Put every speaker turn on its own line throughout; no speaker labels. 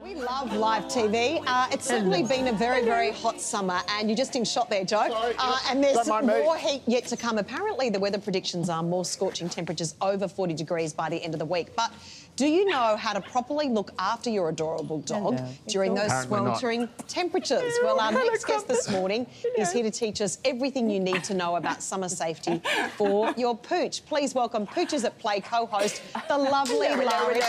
We love live TV. It's certainly been a very, very hot summer, and you're just in shot there, Joe. And there's more heat yet to come. Apparently, the weather predictions are more scorching temperatures over 40 degrees by the end of the week. But do you know how to properly look after your adorable dog during those sweltering temperatures? Well, our next guest this morning is here to teach us everything you need to know about summer safety for your pooch. Please welcome Pooches at Play co-host, the lovely Lara.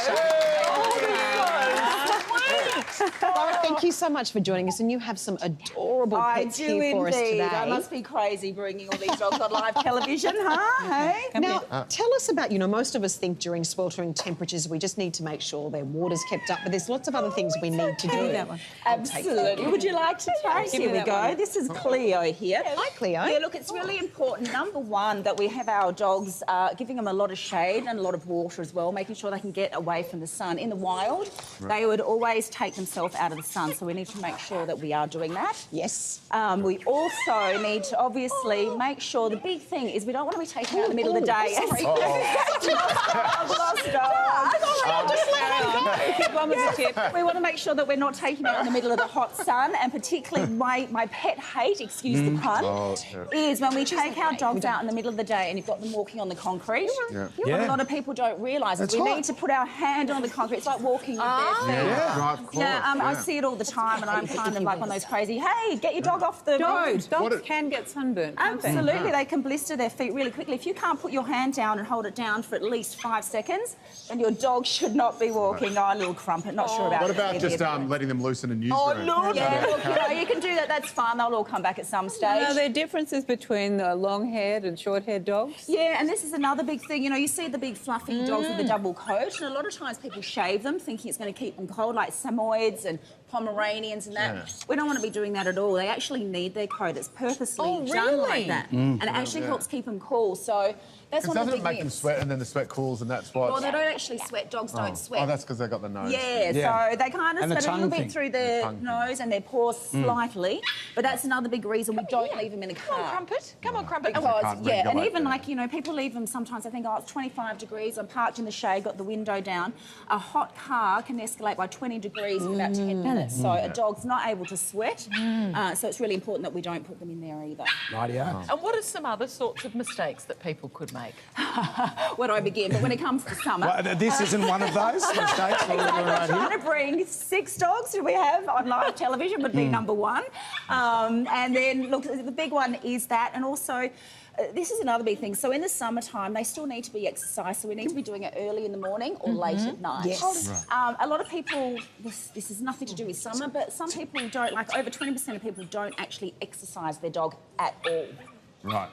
Lara, thank you so much for joining us, and you have some adorable pets here for us today.
I must be crazy bringing all these dogs on live television, huh? Hey?
Now, tell us about, most of us think during sweltering temperatures we just need to make sure their water's kept up, but there's lots of other things we need to do.
Absolutely. Would you like to taste? Here we go. This is Cleo here.
Hi, Cleo.
Yeah, look, it's really important, number one, that we have our dogs giving them a lot of shade and a lot of water as well, making sure they can get away from the sun. In the wild, they would always take themselves out of the sun, so we need to make sure that we are doing that.
Yes.
We also need to obviously make sure, the big thing is we don't want to be taken out in the middle of the day. We want to make sure that we're not taken out in the middle of the hot sun, and particularly my pet hate, excuse the pun, is when we take our dogs out in the middle of the day and you've got them walking on the concrete. What a lot of people don't realise is we need to put our hand on the concrete. It's like walking with their feet. I see it all the time, and I'm kind of like one of those crazy, hey, get your dog off the road.
Dogs can get sunburned.
Absolutely, they can blister their feet really quickly. If you can't put your hand down and hold it down for at least 5 seconds, then your dog should not be walking. Oh, a little crumpet, not sure about it.
What about just letting them loose in a newsroom?
Yeah, look, you can do that, that's fun. They'll all come back at some stage.
Are there differences between long-haired and short-haired dogs?
Yeah, and this is another big thing. You see the big fluffy dogs with the double coat, and a lot of times people shave them thinking it's going to keep them cold, like Samoyeds and Pomeranians and that. We don't want to be doing that at all. They actually need their coat. It's purposely done like that. And it actually helps keep them cool. So that's one of the big
doesn't it make them sweat and then the sweat cools and that's why...
Well, they don't actually sweat. Dogs don't sweat.
Oh, that's because they've got the nose.
So they kind of sweat a little bit through their nose and their paws slightly. But that's another big reason we don't leave them in the car.
Come on, Crumpet. Come on, Crumpet.
Because, and even like, people leave them sometimes, I think, oh, it's 25 degrees, I'm parked in the shade, got the window down. A hot car can escalate by 20 degrees in about 10 minutes. So a dog's not able to sweat. So it's really important that we don't put them in there either.
Rightio. And what are some other sorts of mistakes that people could make?
Where do I begin? But when it comes to summer...
Well, this isn't one of those mistakes.
Trying to bring 6 dogs who we have on live television would be number one. And then, look, the big one is that, and also... this is another big thing. So in the summertime, they still need to be exercised. So we need to be doing it early in the morning or late at night.
Yes.
A lot of people, this is nothing to do with summer, but some people don't, like over 20% of people don't actually exercise their dog at all.
Right.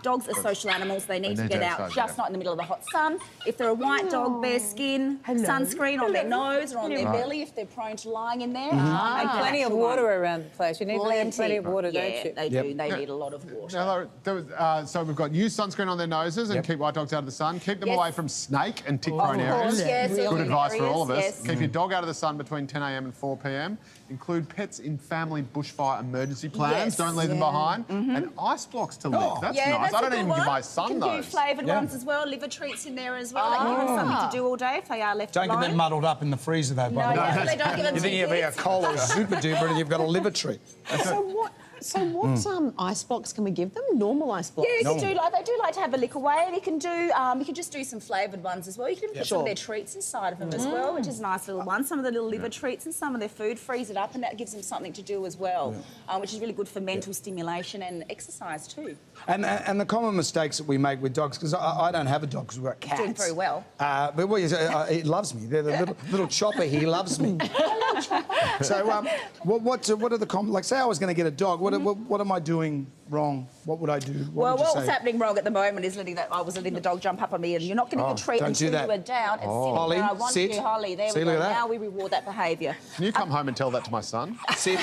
Dogs are social animals. They need to get out, just not in the middle of the hot sun. If they're a white dog, bare skin, sunscreen on their nose or on their belly if they're prone to lying in there.
And plenty of water around the place. You need plenty of water, don't you?
They do. They need a lot of water.
Now, so we've got use sunscreen on their noses and keep white dogs out of the sun. Keep them away from snake and tick-prone areas. Good advice for all of us. Keep your dog out of the sun between 10 a.m. and 4 p.m. Include pets in family bushfire emergency plans. Don't leave them behind. And ice blocks to lick. That's nice. I don't even give my son those.
You can do flavoured ones as well. Liver treats in there as well. That give them something to do all day if they are left alone.
Don't get them muddled up in the freezer, though, by the way.
No, they don't give them
You think you'll be a cola super duper and you've got a liver treat.
So what ice blocks can we give them? Normal ice blocks?
Yeah, you can do, they do like to have a lick away, and you can just do some flavoured ones as well. You can put some of their treats inside of them as well, which is nice little ones. Some of the little liver treats and some of their food, freeze it up, and that gives them something to do as well, which is really good for mental stimulation and exercise too.
And the common mistakes that we make with dogs, because I don't have a dog because we've got cats.
Doing very well.
But he loves me. They're the little chopper. He loves me. So what are the common... Like, say I was going to get a dog. What am I doing wrong? What would I do?
What's happening wrong at the moment is letting the dog jump up on me, and you're not going to get a treat until you are down and sit.
Holly,
I want
sit.
you, Holly. There we go. Now we reward that behaviour.
Can you come home and tell that to my son?
Sit.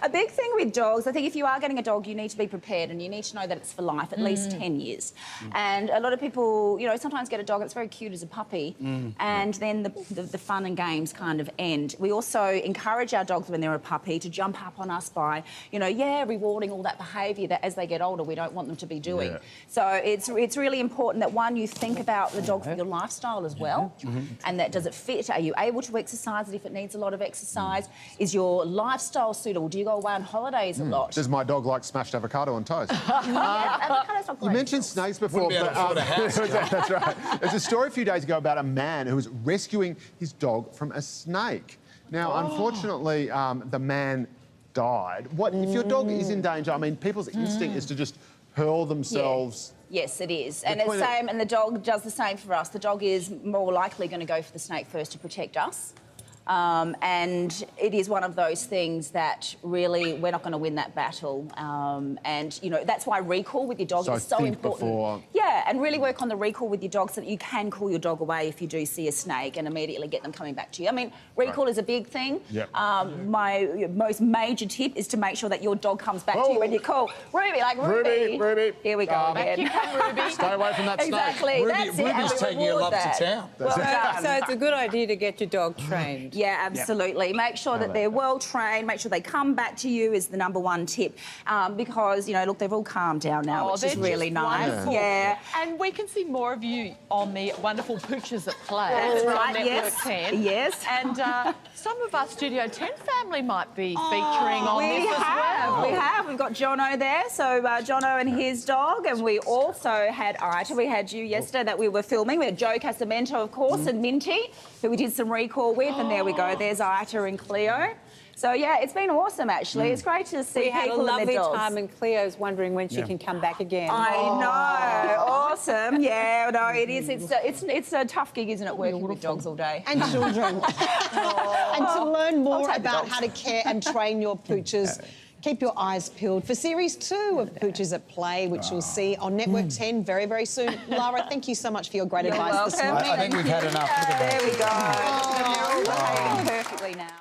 A big thing with dogs, I think if you are getting a dog, you need to be prepared and you need to know that it's for life, at least 10 years. And a lot of people, sometimes get a dog that's very cute as a puppy, and then the fun and games kind of end. We also encourage our dogs when they're a puppy to jump up on us by, rewarding all that behaviour behaviour that as they get older we don't want them to be doing. So it's really important that, one, you think about the dog for your lifestyle as well, and that does it fit? Are you able to exercise it if it needs a lot of exercise? Is your lifestyle suitable? Do you go away on holidays a lot?
Does my dog like smashed avocado on toast?
Avocado's not
You
great.
mentioned snakes before, that's right. There's a story a few days ago about a man who was rescuing his dog from a snake. Now, unfortunately, the man died. What if your dog is in danger? I mean, people's instinct is to just hurl themselves.
Yes, it is. And it's same, and the dog does the same for us. The dog is more likely going to go for the snake first to protect us. And it is one of those things that really we're not going to win that battle. And, you know, that's why recall with your dog is so important. Yeah, and really work on the recall with your dog so that you can call your dog away if you do see a snake and immediately get them coming back to you. I mean, recall is a big thing. My most major tip is to make sure that your dog comes back to you when you call. Ruby, like Ruby.
Ruby.
Here we go again.
You come, Ruby.
Stay away from that snake.
Exactly.
Ruby's taking your love to town.
So it's a good idea to get your dog trained.
Yeah, absolutely. Make sure that they're well trained. Make sure they come back to you is the #1 tip, because, you know, look, they've all calmed down now, which is really nice.
Wonderful.
Yeah.
And we can see more of you on the wonderful Pooches at Play.
That's right.
On Network 10.
Yes.
And some of our Studio 10 family might be featuring on this as well.
We have. We've got Jono there. So Jono and his dog, and we also had Ita. We had you yesterday that we were filming. We had Joe Casamento, of course, and Minty, who we did some recall with, and there we go. There's Ita and Cleo. So, yeah, it's been awesome, actually. It's great to see people
We had a
and
lovely
their dogs.
time, and Cleo's wondering when she can come back again.
I know. Awesome. Yeah, no, it is. It's a tough gig, isn't it, working with dogs all day?
And children. And to learn more about how to care and train your pooches, keep your eyes peeled for Series 2 of Pooches at Play, which you'll see on Network 10 very, very soon. Lara, thank you so much for your great advice this morning.
I think we've had enough. Look at that.
There we go. Behaving perfectly now.